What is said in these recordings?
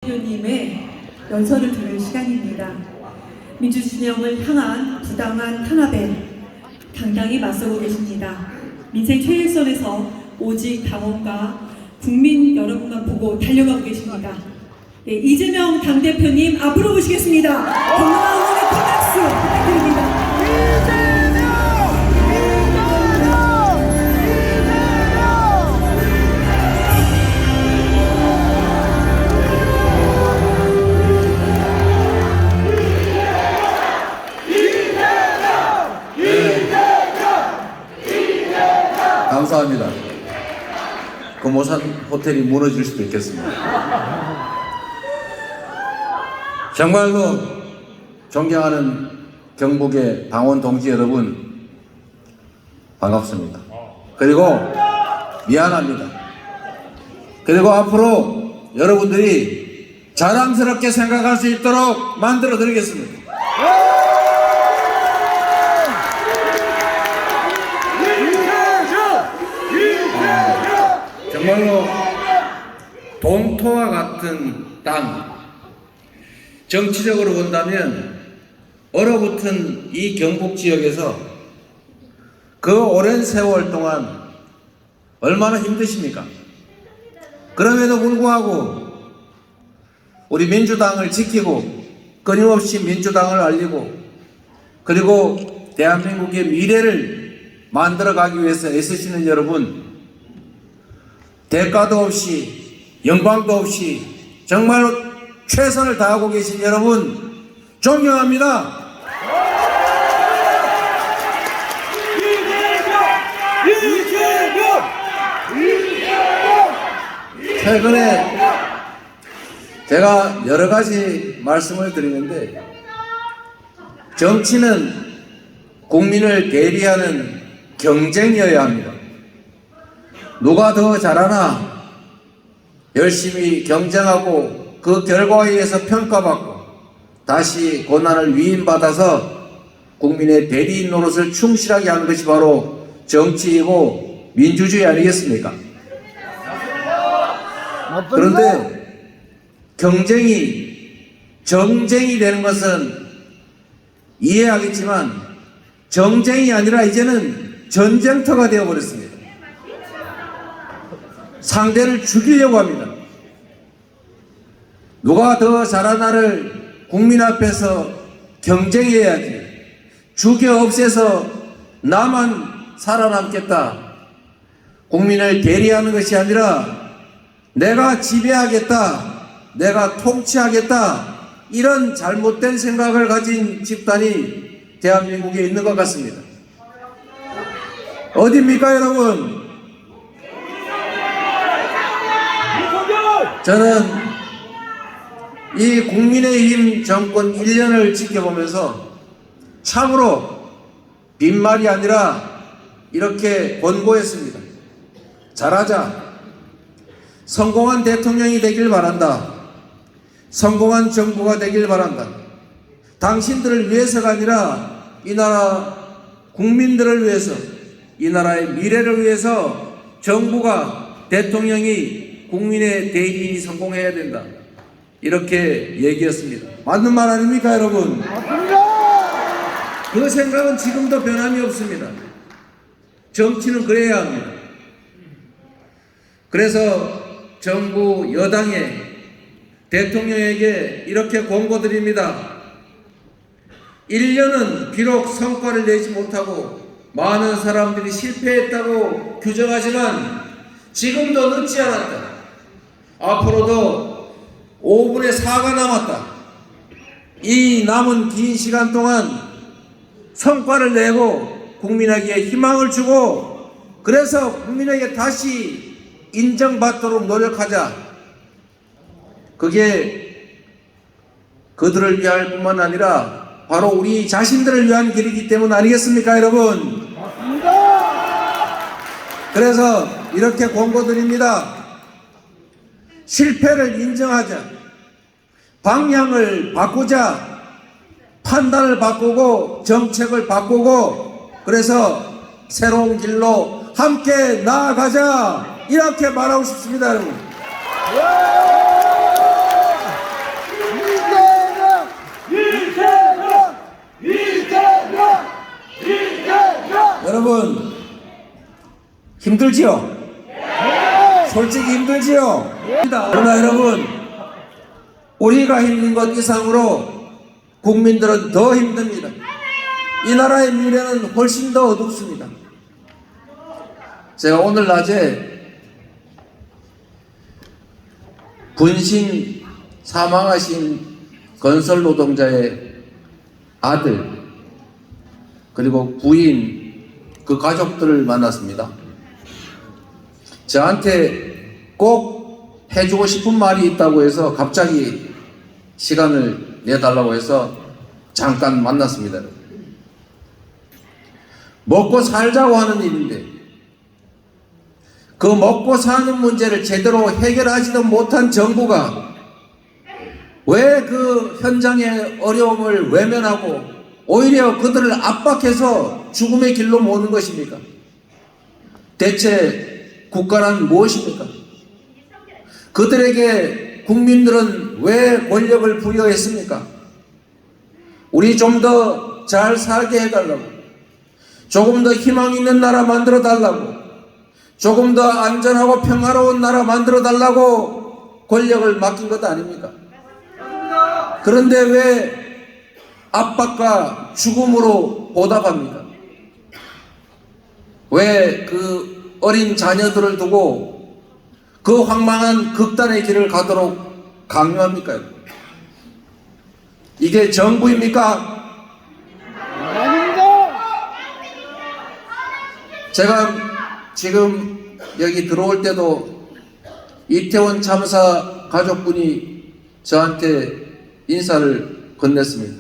대표님의 연설을 들을 시간입니다. 민주진영을 향한 부당한 탄압에 당당히 맞서고 계십니다. 민생 최일선에서 오직 당원과 국민 여러분만 보고 달려가고 계십니다. 네, 이재명 당대표님 앞으로 오시겠습니다. 건강한 응원의 큰 박수 부탁드립니다. 감사합니다. 금호산 호텔이 무너질 수도 있겠습니다. 정말로 존경하는 경북의 당원 동지 여러분, 반갑습니다. 그리고 미안합니다. 그리고 앞으로 여러분들이 자랑스럽게 생각할 수 있도록 만들어 드리겠습니다. 정말로 동토와 같은 땅, 정치적으로 본다면 얼어붙은 이 경북 지역에서 그 오랜 세월 동안 얼마나 힘드십니까? 그럼에도 불구하고 우리 민주당을 지키고 끊임없이 민주당을 알리고 그리고 대한민국의 미래를 만들어가기 위해서 애쓰시는 여러분, 대가도 없이 영광도 없이 정말로 최선을 다하고 계신 여러분 존경합니다. 최근에 제가 여러 가지 말씀을 드리는데, 정치는 국민을 대리하는 경쟁이어야 합니다. 누가 더 잘하나 열심히 경쟁하고 그 결과에 의해서 평가받고 다시 고난을 위임받아서 국민의 대리인 노릇을 충실하게 하는 것이 바로 정치이고 민주주의 아니겠습니까? 그런데 정쟁이 되는 것은 이해하겠지만 정쟁이 아니라 이제는 전쟁터가 되어버렸습니다. 상대를 죽이려고 합니다. 누가 더 잘하나를 국민 앞에서 경쟁해야지, 죽여 없애서 나만 살아남겠다, 국민을 대리하는 것이 아니라 내가 지배하겠다, 내가 통치하겠다, 이런 잘못된 생각을 가진 집단이 대한민국에 있는 것 같습니다. 어디입니까 여러분? 저는 이 국민의힘 정권 1년을 지켜보면서 참으로 빈말이 아니라 이렇게 권고했습니다. 잘하자. 성공한 대통령이 되길 바란다. 성공한 정부가 되길 바란다. 당신들을 위해서가 아니라 이 나라 국민들을 위해서, 이 나라의 미래를 위해서 정부가, 대통령이, 국민의 대리인이 성공해야 된다, 이렇게 얘기했습니다. 맞는 말 아닙니까 여러분? 맞습니다. 그 생각은 지금도 변함이 없습니다. 정치는 그래야 합니다. 그래서 정부 여당에, 대통령에게 이렇게 권고드립니다. 1년은 비록 성과를 내지 못하고 많은 사람들이 실패했다고 규정하지만 지금도 늦지 않았다. 앞으로도 5분의 4가 남았다. 이 남은 긴 시간 동안 성과를 내고 국민에게 희망을 주고, 그래서 국민에게 다시 인정받도록 노력하자. 그게 그들을 위할 뿐만 아니라 바로 우리 자신들을 위한 길이기 때문 아니겠습니까 여러분? 그래서 이렇게 권고드립니다. 실패를 인정하자. 방향을 바꾸자. 판단을 바꾸고 정책을 바꾸고, 그래서 새로운 길로 함께 나아가자, 이렇게 말하고 싶습니다 여러분. 힘들지요? 솔직히 힘들지요? 그러나 여러분, 우리가 힘든 것 이상으로 국민들은 더 힘듭니다. 이 나라의 미래는 훨씬 더 어둡습니다. 제가 오늘 낮에 분신 사망하신 건설 노동자의 아들 그리고 부인 그 가족들을 만났습니다. 저한테 꼭 해주고 싶은 말이 있다고 해서 갑자기 시간을 내달라고 해서 잠깐 만났습니다. 먹고 살자고 하는 일인데 그 먹고 사는 문제를 제대로 해결하지도 못한 정부가 왜 그 현장의 어려움을 외면하고 오히려 그들을 압박해서 죽음의 길로 모는 것입니까? 대체 국가란 무엇입니까? 그들에게 국민들은 왜 권력을 부여했습니까? 우리 좀 더 잘 살게 해달라고, 조금 더 희망 있는 나라 만들어 달라고, 조금 더 안전하고 평화로운 나라 만들어 달라고 권력을 맡긴 것 아닙니까? 그런데 왜 압박과 죽음으로 보답합니까? 왜 그 어린 자녀들을 두고 그 황망한 극단의 길을 가도록 강요합니까? 이게 정부입니까? 제가 지금 여기 들어올 때도 이태원 참사 가족분이 저한테 인사를 건넸습니다.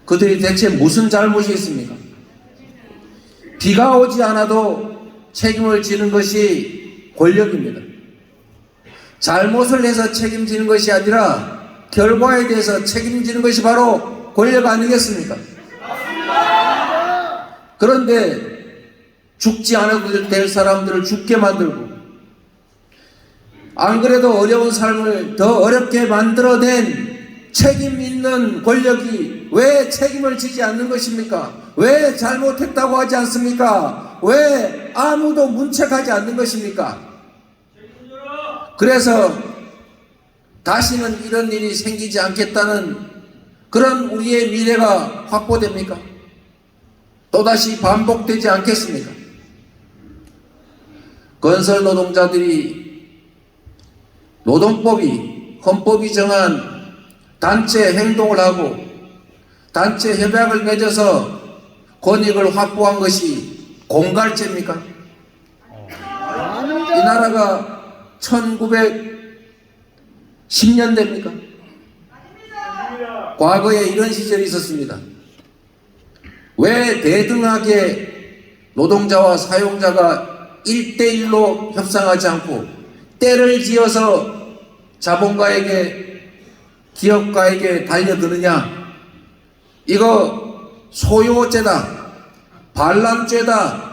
그들이 대체 무슨 잘못이 있습니까? 비가 오지 않아도 책임을 지는 것이 권력입니다. 잘못을 해서 책임지는 것이 아니라 결과에 대해서 책임지는 것이 바로 권력 아니겠습니까? 그런데 죽지 않아도 될 사람들을 죽게 만들고 안 그래도 어려운 삶을 더 어렵게 만들어낸 책임 있는 권력이 왜 책임을 지지 않는 것입니까? 왜 잘못했다고 하지 않습니까? 왜 아무도 문책하지 않는 것입니까? 그래서 다시는 이런 일이 생기지 않겠다는 그런 우리의 미래가 확보됩니까? 또다시 반복되지 않겠습니까? 건설 노동자들이 노동법이 헌법이 정한 단체 행동을 하고 단체 협약을 맺어서 권익을 확보한 것이 공갈죄입니까? 이 나라가 1910년대입니까? 과거에 이런 시절이 있었습니다. 왜 대등하게 노동자와 사용자가 1대1로 협상하지 않고 때를 지어서 자본가에게 기업가에게 달려드느냐? 이거 소요죄다, 반란죄다,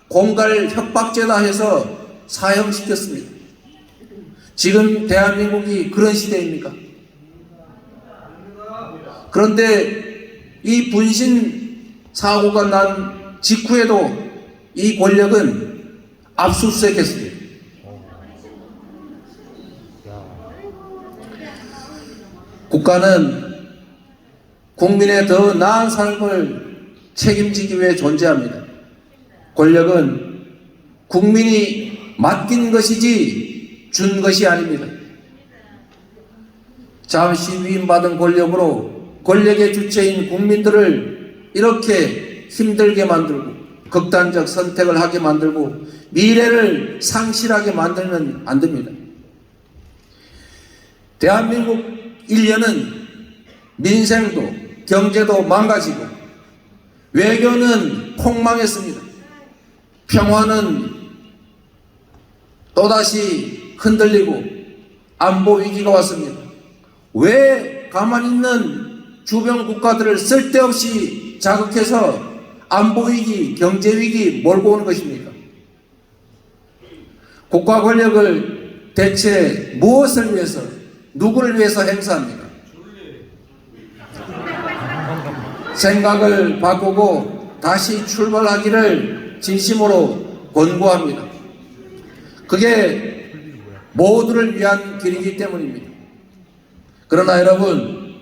공갈 협박죄다 해서 사형시켰습니다. 지금 대한민국이 그런 시대입니까? 그런데 이 분신 사고가 난 직후에도 이 권력은 압수수색했습니다. 국가는 국민의 더 나은 삶을 책임지기 위해 존재합니다. 권력은 국민이 맡긴 것이지 준 것이 아닙니다. 잠시 위임받은 권력으로 권력의 주체인 국민들을 이렇게 힘들게 만들고 극단적 선택을 하게 만들고 미래를 상실하게 만들면 안 됩니다. 대한민국 인류는 민생도 경제도 망가지고 외교는 폭망했습니다. 평화는 또다시 흔들리고 안보 위기가 왔습니다. 왜 가만히 있는 주변 국가들을 쓸데없이 자극해서 안보 위기, 경제 위기 몰고 오는 것입니까? 국가 권력을 대체 무엇을 위해서, 누구를 위해서 행사합니까? 생각을 바꾸고 다시 출발하기를 진심으로 권고합니다. 그게 모두를 위한 길이기 때문입니다. 그러나 여러분,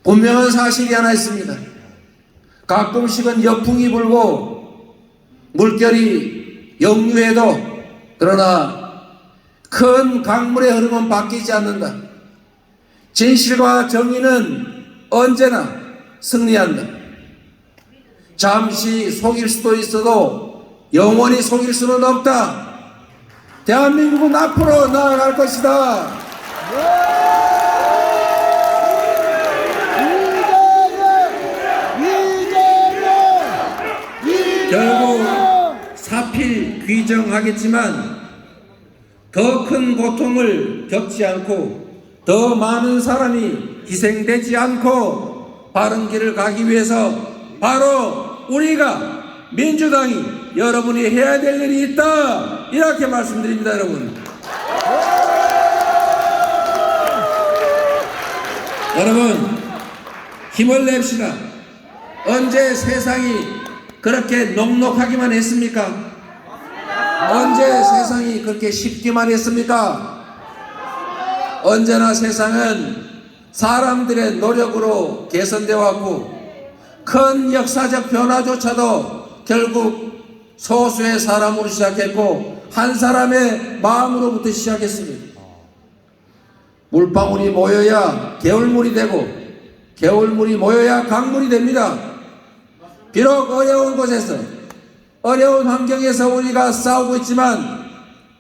분명한 사실이 하나 있습니다. 가끔씩은 역풍이 불고 물결이 역류해도 그러나 큰 강물의 흐름은 바뀌지 않는다. 진실과 정의는 언제나 승리한다. 잠시 속일 수도 있어도 영원히 속일 수는 없다. 대한민국은 앞으로 나아갈 것이다. 결국 사필 귀정하겠지만 더 큰 고통을 겪지 않고 더 많은 사람이 희생되지 않고 바른 길을 가기 위해서 바로 우리가 민주당이 여러분이 해야 될 일이 있다, 이렇게 말씀드립니다. 여러분, 힘을 냅시다. 언제 세상이 그렇게 녹록하기만 했습니까? 언제 세상이 그렇게 쉽기만 했습니까? 언제나 세상은 사람들의 노력으로 개선되어 왔고 큰 역사적 변화조차도 결국 소수의 사람으로 시작했고 한 사람의 마음으로부터 시작했습니다. 물방울이 모여야 개울물이 되고 개울물이 모여야 강물이 됩니다. 비록 어려운 곳에서 어려운 환경에서 우리가 싸우고 있지만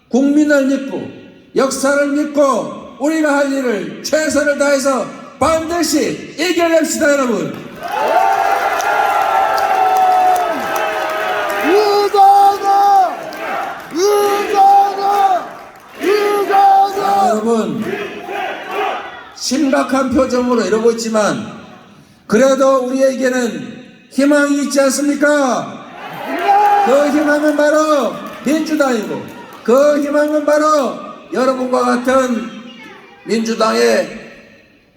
국민을 믿고 역사를 믿고 우리가 할 일을 최선을 다해서 반드시 이겨냅시다. 여러분, 여러분, 심각한 표정으로 이러고 있지만 그래도 우리에게는 희망이 있지 않습니까? 그 희망은 바로 민주당이고 그 희망은 바로 여러분과 같은 민주당의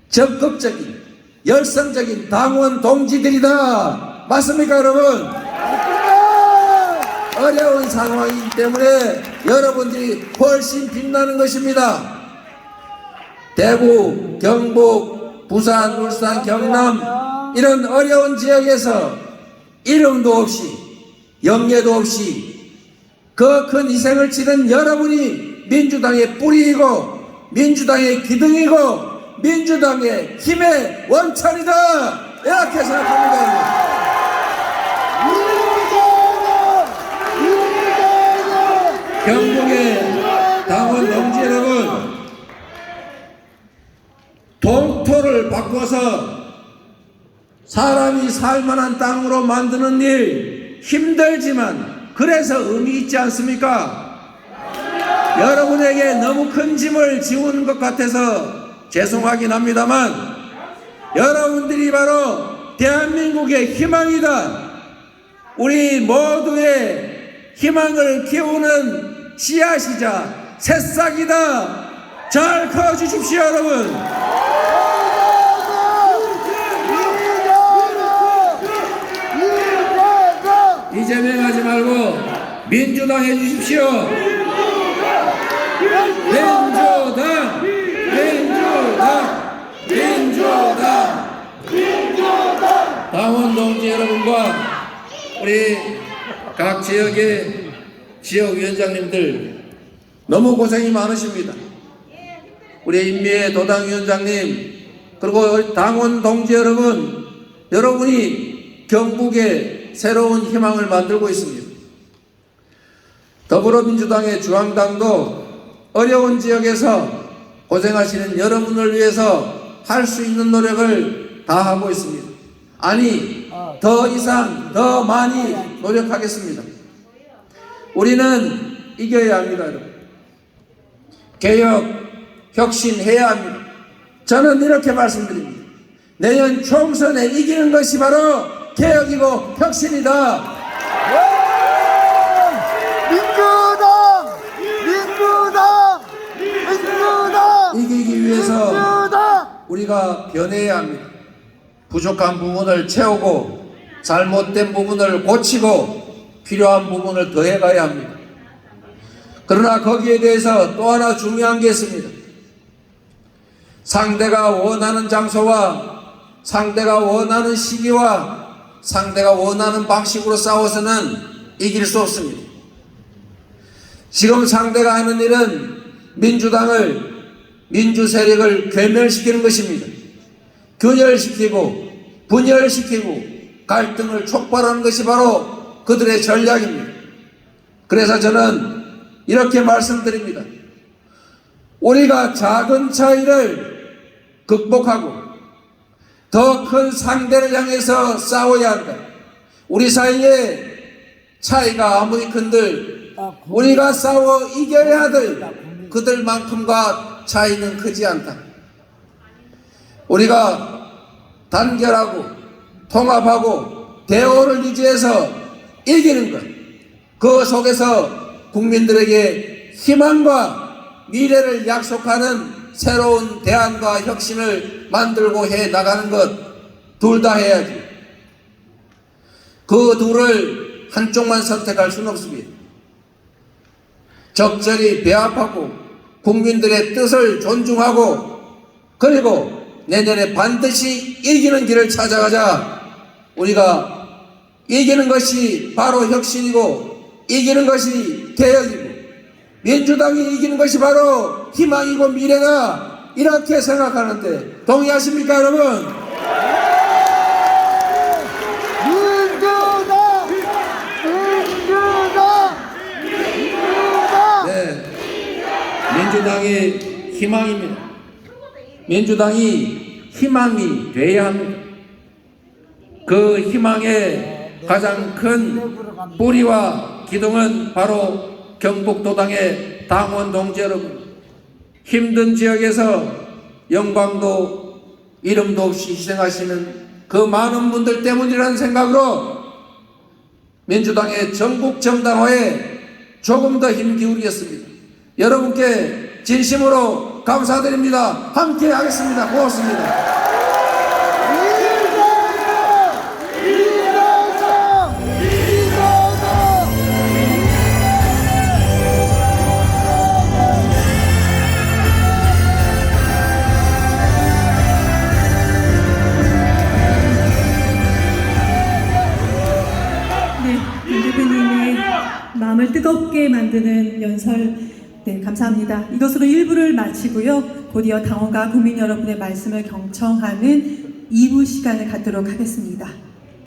적극적인 열성적인 당원 동지들이다. 맞습니까 여러분? 어려운 상황이기 때문에 여러분들이 훨씬 빛나는 것입니다. 대구, 경북, 부산, 울산, 경남 이런 어려운 지역에서 이름도 없이 영예도 없이 그 큰 희생을 치른 여러분이 민주당의 뿌리이고 민주당의 기둥이고 민주당의 힘의 원천이다, 이렇게 생각합니다. 경북의 당원 동지 여러분, 동토를 바꿔서 사람이 살만한 땅으로 만드는 일 힘들지만 그래서 의미 있지 않습니까? 여러분에게 너무 큰 짐을 지우는 것 같아서 죄송하긴 합니다만 여러분들이 바로 대한민국의 희망이다. 우리 모두의 희망을 키우는 씨앗이자 새싹이다. 잘 커주십시오 여러분. 이재명하지 말고 민주당 해주십시오. 민주당, 민주당, 민주당. 당원 동지 여러분과 우리 각 지역의 지역위원장님들 너무 고생이 많으십니다. 우리 임미애 도당위원장님 그리고 당원 동지 여러분, 여러분이 경북에 새로운 희망을 만들고 있습니다. 더불어민주당의 중앙당도 어려운 지역에서 고생하시는 여러분을 위해서 할 수 있는 노력을 다하고 있습니다. 아니, 더 이상 더 많이 노력하겠습니다. 우리는 이겨야 합니다. 여러분. 개혁, 혁신해야 합니다. 저는 이렇게 말씀드립니다. 내년 총선에 이기는 것이 바로 개혁이고 혁신이다. 민주당! 민주당! 민주당! 이기기 위해서 민주당! 우리가 변해야 합니다. 부족한 부분을 채우고 잘못된 부분을 고치고 필요한 부분을 더해가야 합니다. 그러나 거기에 대해서 또 하나 중요한 게 있습니다. 상대가 원하는 장소와 상대가 원하는 시기와 상대가 원하는 방식으로 싸워서는 이길 수 없습니다. 지금 상대가 하는 일은 민주 세력을 괴멸시키는 것입니다. 균열시키고 분열시키고 갈등을 촉발하는 것이 바로 그들의 전략입니다. 그래서 저는 이렇게 말씀드립니다. 우리가 작은 차이를 극복하고 더 큰 상대를 향해서 싸워야 한다. 우리 사이에 차이가 아무리 큰들 우리가 싸워 이겨야 될 그들만큼과 차이는 크지 않다. 우리가 단결하고 통합하고 대오를 유지해서 이기는 것, 그 속에서 국민들에게 희망과 미래를 약속하는 새로운 대안과 혁신을 만들고 해 나가는 것 둘 다 해야지. 그 둘을 한쪽만 선택할 수는 없습니다. 적절히 배합하고 국민들의 뜻을 존중하고 그리고 내년에 반드시 이기는 길을 찾아가자. 우리가 이기는 것이 바로 혁신이고 이기는 것이 개혁이고 민주당이 이기는 것이 바로 희망이고 미래다. 이렇게 생각하는데 동의하십니까 여러분? 네, 민주당이 희망입니다. 민주당이 희망이 돼야 합니다. 그 희망의 가장 큰 뿌리와 기둥은 바로 경북도당의 당원 동지 여러분, 힘든 지역에서 영광도 이름도 없이 희생하시는 그 많은 분들 때문이라는 생각으로 민주당의 전국 정당화에 조금 더 힘 기울이겠습니다. 여러분께 진심으로 감사드립니다. 함께 하겠습니다. 고맙습니다. 마음을 뜨겁게 만드는 연설, 네, 감사합니다. 이것으로 1부를 마치고요. 곧이어 당원과 국민 여러분의 말씀을 경청하는 2부 시간을 갖도록 하겠습니다.